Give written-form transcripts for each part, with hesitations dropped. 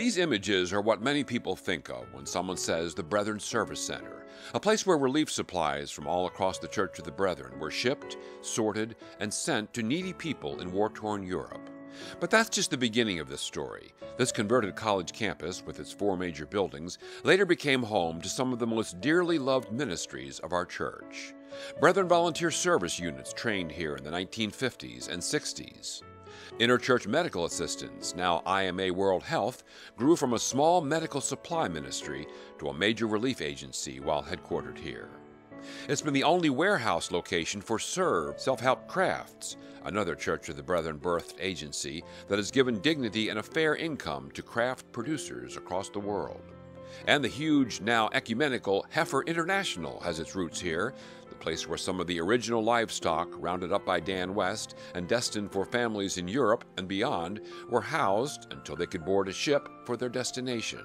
These images are what many people think of when someone says the Brethren Service Center, a place where relief supplies from all across the Church of the Brethren were shipped, sorted, and sent to needy people in war-torn Europe. But that's just the beginning of this story. This converted college campus, with its 4 major buildings, later became home to some of the most dearly loved ministries of our church. Brethren Volunteer Service units trained here in the 1950s and 60s. Interchurch medical assistants, now IMA World Health, grew from a small medical supply ministry to a major relief agency while headquartered here. It's been the only warehouse location for Serve Self-Help Crafts, another Church of the Brethren birthed agency that has given dignity and a fair income to craft producers across the world. And the huge, now ecumenical Heifer International has its roots here, the place where some of the original livestock, rounded up by Dan West and destined for families in Europe and beyond, were housed until they could board a ship for their destination.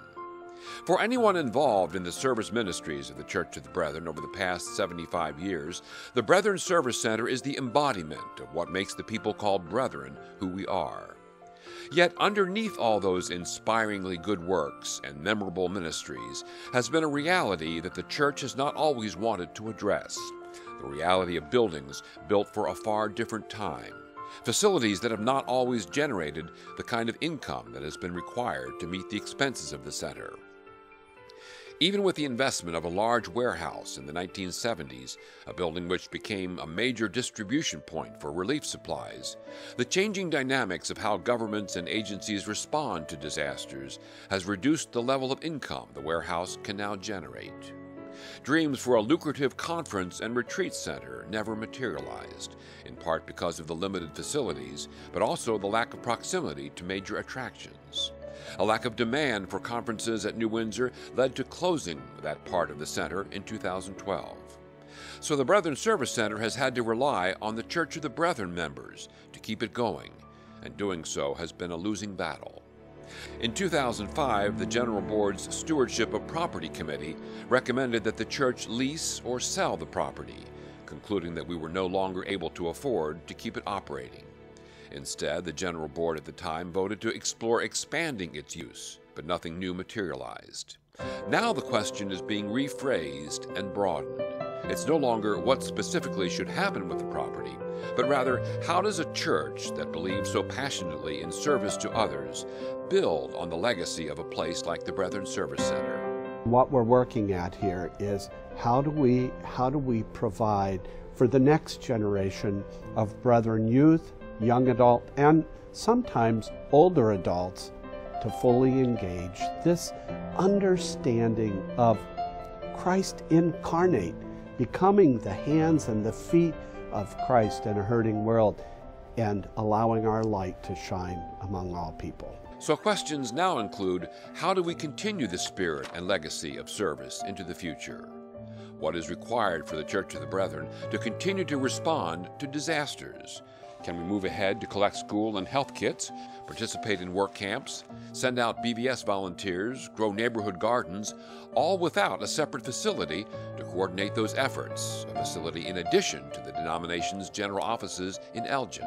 For anyone involved in the service ministries of the Church of the Brethren over the past 75 years, the Brethren Service Center is the embodiment of what makes the people called Brethren who we are. Yet underneath all those inspiringly good works and memorable ministries has been a reality that the Church has not always wanted to address, the reality of buildings built for a far different time, facilities that have not always generated the kind of income that has been required to meet the expenses of the center. Even with the investment of a large warehouse in the 1970s, a building which became a major distribution point for relief supplies, the changing dynamics of how governments and agencies respond to disasters has reduced the level of income the warehouse can now generate. Dreams for a lucrative conference and retreat center never materialized, in part because of the limited facilities, but also the lack of proximity to major attractions. A lack of demand for conferences at New Windsor led to closing that part of the center in 2012. So the Brethren Service Center has had to rely on the Church of the Brethren members to keep it going, and doing so has been a losing battle. In 2005, the General Board's Stewardship of Property Committee recommended that the church lease or sell the property, concluding that we were no longer able to afford to keep it operating. Instead, the General Board at the time voted to explore expanding its use, but nothing new materialized. Now the question is being rephrased and broadened. It's no longer what specifically should happen with the property, but rather how does a church that believes so passionately in service to others build on the legacy of a place like the Brethren Service Center? What we're working at here is how do we provide for the next generation of Brethren youth, young adult, and sometimes older adults to fully engage this understanding of Christ incarnate, becoming the hands and the feet of Christ in a hurting world, and allowing our light to shine among all people. So questions now include, how do we continue the spirit and legacy of service into the future? What is required for the Church of the Brethren to continue to respond to disasters? Can we move ahead to collect school and health kits, participate in work camps, send out BVS volunteers, grow neighborhood gardens, all without a separate facility to coordinate those efforts, a facility in addition to the denomination's general offices in Elgin?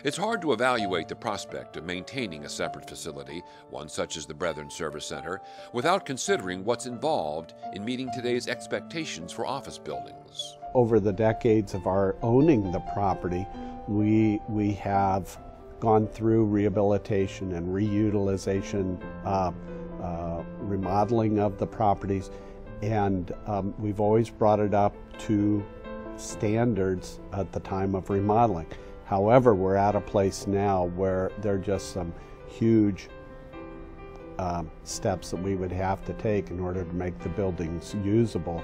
It's hard to evaluate the prospect of maintaining a separate facility, one such as the Brethren Service Center, without considering what's involved in meeting today's expectations for office buildings. Over the decades of our owning the property, we have gone through rehabilitation and reutilization, remodeling of the properties, and we've always brought it up to standards at the time of remodeling. However, we're at a place now where there are just some huge steps that we would have to take in order to make the buildings usable.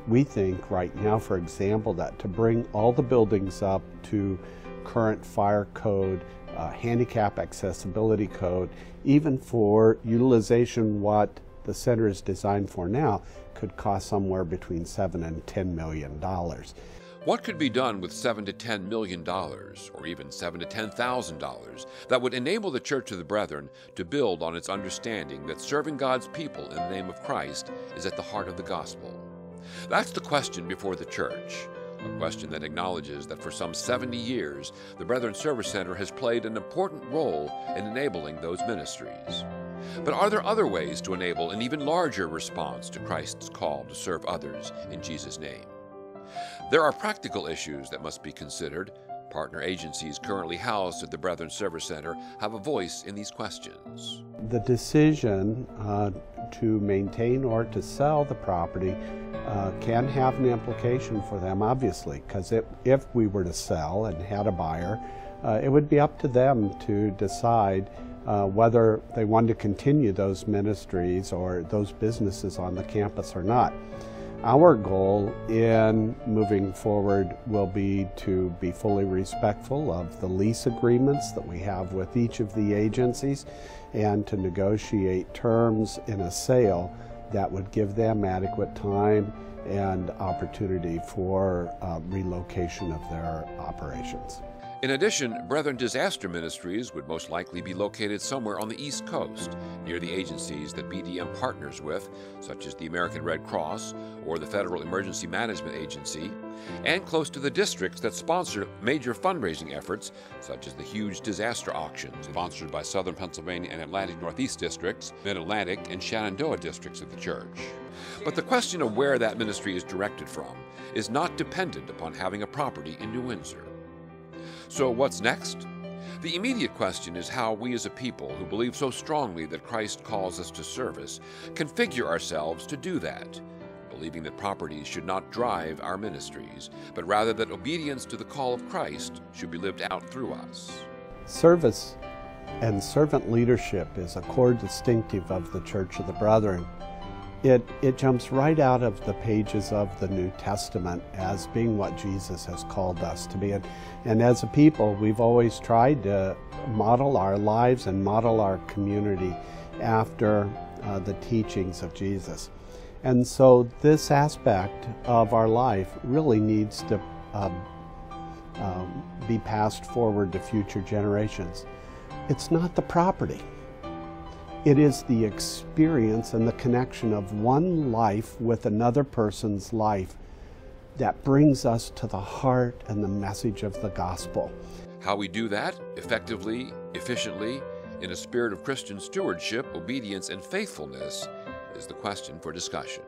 We think right now, for example, that to bring all the buildings up to current fire code, handicap accessibility code, even for utilization what the center is designed for now, could cost somewhere between $7 and $10 million. What could be done with $7 to $10 million, or even $7 to $10,000, that would enable the Church of the Brethren to build on its understanding that serving God's people in the name of Christ is at the heart of the gospel? That's the question before the church, a question that acknowledges that for some 70 years, the Brethren Service Center has played an important role in enabling those ministries. But are there other ways to enable an even larger response to Christ's call to serve others in Jesus' name? There are practical issues that must be considered. Partner agencies currently housed at the Brethren Service Center have a voice in these questions. The decision to maintain or to sell the property can have an implication for them, obviously, because if we were to sell and had a buyer, it would be up to them to decide whether they wanted to continue those ministries or those businesses on the campus or not. Our goal in moving forward will be to be fully respectful of the lease agreements that we have with each of the agencies and to negotiate terms in a sale that would give them adequate time and opportunity for relocation of their operations. In addition, Brethren Disaster Ministries would most likely be located somewhere on the East Coast, near the agencies that BDM partners with, such as the American Red Cross or the Federal Emergency Management Agency, and close to the districts that sponsor major fundraising efforts, such as the huge disaster auctions sponsored by Southern Pennsylvania and Atlantic Northeast districts, Mid-Atlantic and Shenandoah districts of the church. But the question of where that ministry is directed from is not dependent upon having a property in New Windsor. So what's next? The immediate question is how we as a people who believe so strongly that Christ calls us to service configure ourselves to do that, believing that properties should not drive our ministries, but rather that obedience to the call of Christ should be lived out through us. Service and servant leadership is a core distinctive of the Church of the Brethren. It jumps right out of the pages of the New Testament as being what Jesus has called us to be. And as a people, we've always tried to model our lives and model our community after the teachings of Jesus. And so this aspect of our life really needs to be passed forward to future generations. It's not the property. It is the experience and the connection of one life with another person's life that brings us to the heart and the message of the gospel. How we do that effectively, efficiently, in a spirit of Christian stewardship, obedience, and faithfulness is the question for discussion.